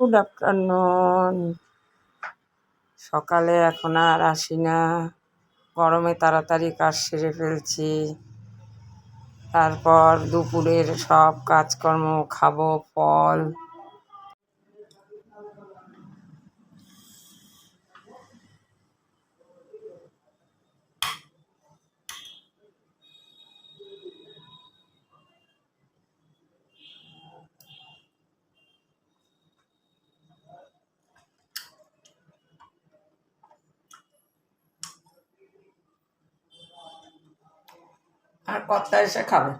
Good afternoon. সকালে এখন আর আসি না, গরমে তাড়াতাড়ি কাজ সেরে ফেলছি। তারপর দুপুরের সব কাজকর্ম, খাবো ফল। আর কর্তা এসে খাবে।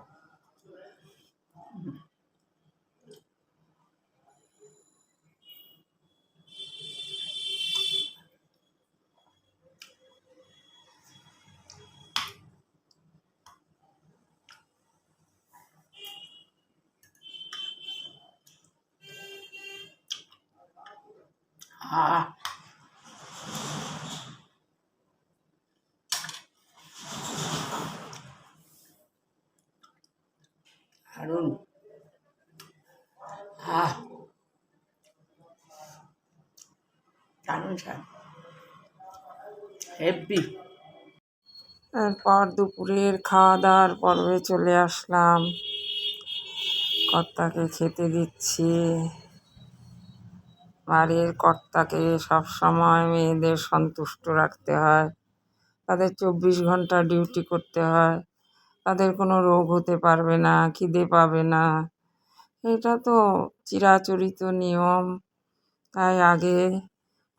দারুণ। দারুণ স্যার, হেভি। তারপর দুপুরের খাওয়া দাওয়ার পর্বে চলে আসলাম। কর্তাকে খেতে দিচ্ছি। বাড়ির কর্তাকে সবসময় মেয়েদের সন্তুষ্ট রাখতে হয়। তাদের 24 ঘন্টা ডিউটি করতে হয়। তাদের কোনো রোগ হতে পারবে না, খিদে পাবে না, এটা তো চিরাচরিত নিয়ম। তাই আগে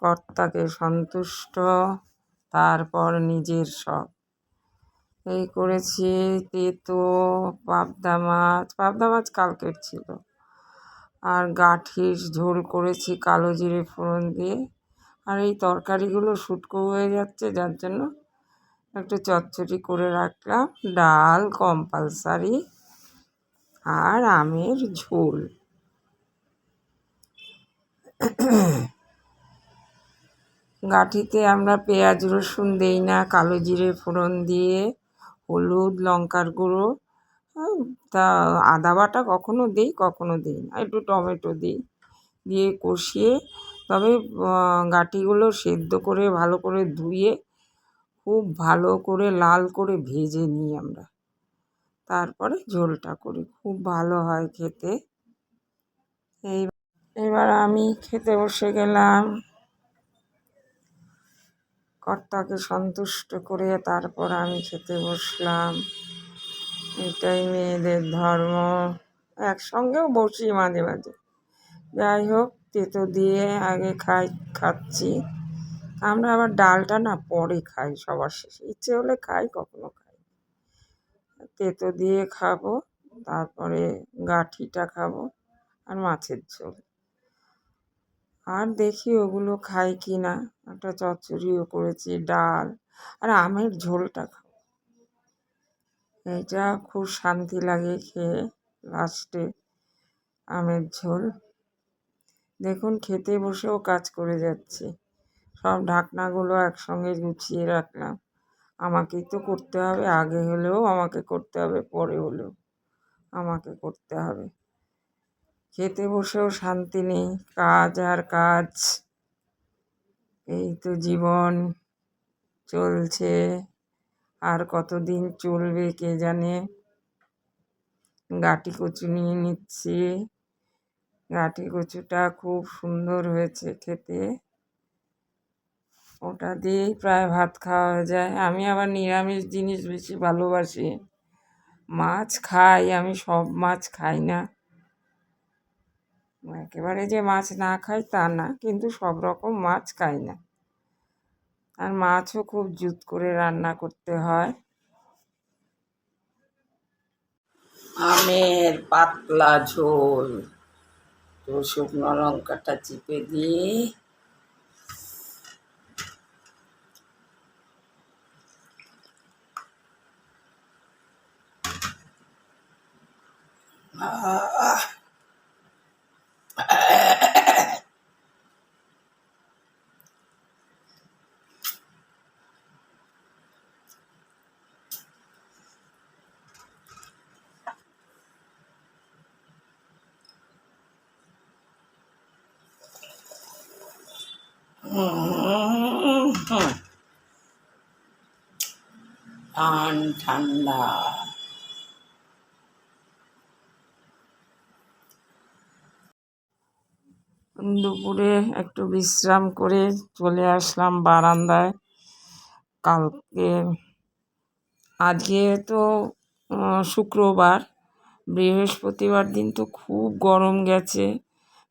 কর্তাকে সন্তুষ্ট, তারপর নিজের সব। এই করেছি তেতো পাবদা মাছ কালকের ছিল, আর গাঠির ঝোল করেছি কালো জিরে ফোড়ন দিয়ে। আর এই তরকারিগুলো শুটকো হয়ে যাচ্ছে, যার জন্য একটু চচ্চড়ি করে রাখলাম। ডাল কম্পালসারি, আর আমের ঝোল। গাঠিতে আমরা পেঁয়াজ রসুন দেই না, কালো জিরে ফোড়ন দিয়ে হলুদ লঙ্কার গুঁড়ো, তা আদা বাটা কখনো দিই কখনো দিই না, একটু টমেটো দিই, দিয়ে কষিয়ে, তবে গাঠিগুলো সেদ্ধ করে ভালো করে ধুয়ে খুব ভালো করে লাল করে ভেজে নিই আমরা, তারপরে ঝোলটা করি, খুব ভালো হয় খেতে। এবার আমি খেতে বসে গেলাম। কর্তাকে সন্তুষ্ট করে তারপর আমি খেতে বসলাম। এটাই মেয়েদের ধর্ম। একসঙ্গেও বসি মাঝে মাঝে। যাই হোক, তেতো দিয়ে আগে খাচ্ছি। আমরা আবার ডালটা না পরে খাই, সবার শেষে। ইচ্ছে হলে খাই, কখনো খাই। তেতো দিয়ে খাবো, তারপরে গাঠিটা খাবো, আর মাছের ঝোল। আর দেখি ওগুলো খাই কি না। একটা চচ্চড়িও করেছি, ডাল, আর আমের ঝোলটা খাবো। এটা খুব শান্তি লাগে খেয়ে, লাস্টে আমের ঝোল। দেখুন, খেতে বসেও কাজ করে যাচ্ছি। সব ঢাকনাগুলো একসঙ্গে গুছিয়ে রাখলাম। আমাকেই তো করতে হবে, আগে হলেও আমাকে করতে হবে, পরে হলেও আমাকে করতে হবে। খেতে বসেও শান্তি নেই, কাজ আর কাজ। এই তো জীবন চলছে, আর কতদিন চলবে কে জানে। গাঠি কচু নিয়ে নিচ্ছি। গাঠি কচুটা খুব সুন্দর হয়েছে খেতে, ওটা দিয়েই প্রায় ভাত খাওয়া হয়ে যায়। আমি আবার নিরামিষ জিনিস বেশি ভালোবাসি। মাছ খাই, আমি সব মাছ খাই না, একেবারে যে মাছ না খাই তা না, কিন্তু সব রকম মাছ খাই না। আর মাছও খুব জুত করে রান্না করতে হয়। আমের পাতলা ঝোল, তো শুকনো লঙ্কাটা চিপে দিয়ে টান ঠান্ডা। দুপুরে একটু বিশ্রাম করে চলে আসলাম বারান্দায়। কালকে আজকে তো শুক্রবার, বৃহস্পতিবার দিন তো খুব গরম গেছে।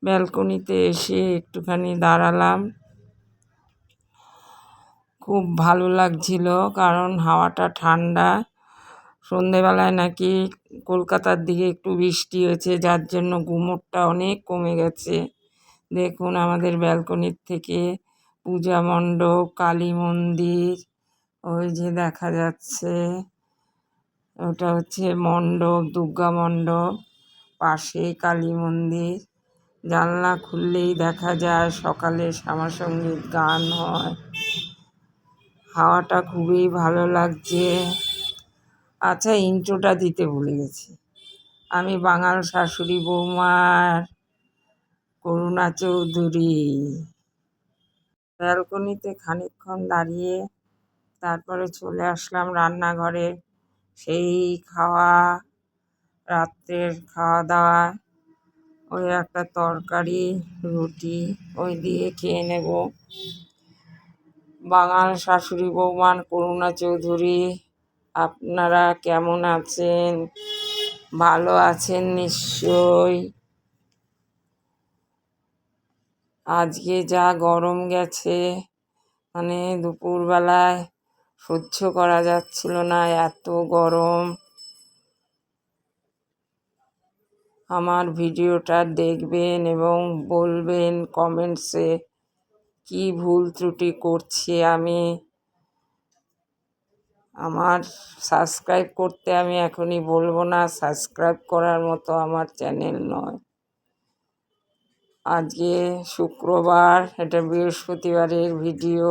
ব্যালকনিতে এসে একটুখানি দাঁড়ালাম, খুব ভালো লাগছিল কারণ হাওয়াটা ঠান্ডা। সন্ধেবেলায় নাকি কলকাতার দিকে একটু বৃষ্টি হয়েছে, যার জন্য গুমোটটা অনেক কমে গেছে। দেখুন আমাদের ব্যালকনির থেকে পূজা মণ্ডপ, কালী মন্দির ওই যে দেখা যাচ্ছে, ওটা হচ্ছে মণ্ডপ, দুর্গা মণ্ডপ, পাশেই কালী মন্দির। জানলা খুললেই দেখা যায় সকালে শ্যামাসঙ্গীত গান হয়। হাওয়াটা খুবই ভালো লাগছে। আচ্ছা, ইন্ট্রোটা দিতে ভুলে গেছি। আমি বাঙাল শাশুড়ি বৌমার করুণা চৌধুরী। ব্যালকনিতে খানিকক্ষণ দাঁড়িয়ে তারপরে চলে আসলাম রান্নাঘরে। সেই রাত্রের খাওয়া দাওয়া, ওই একটা তরকারি, রুটি, ওই দিয়ে খেয়ে নেব। বাঙাল শাশুড়ি বৌমার করুণা চৌধুরী। আপনারা কেমন আছেন? ভালো আছেন নিশ্চয়ই। আজকে যা গরম গেছে, মানে দুপুরবেলায় সহ্য করা যাচ্ছিল না, এত গরম। আমার ভিডিওটা দেখবেন এবং বলবেন কমেন্টসে কি ভুল ত্রুটি করছি আমি। আমার সাবস্ক্রাইব করতে আমি এখনই বলবো না, সাবস্ক্রাইব করার মতো আমার চ্যানেল নয়। আজকে শুক্রবার, এটা বৃহস্পতিবারের ভিডিও।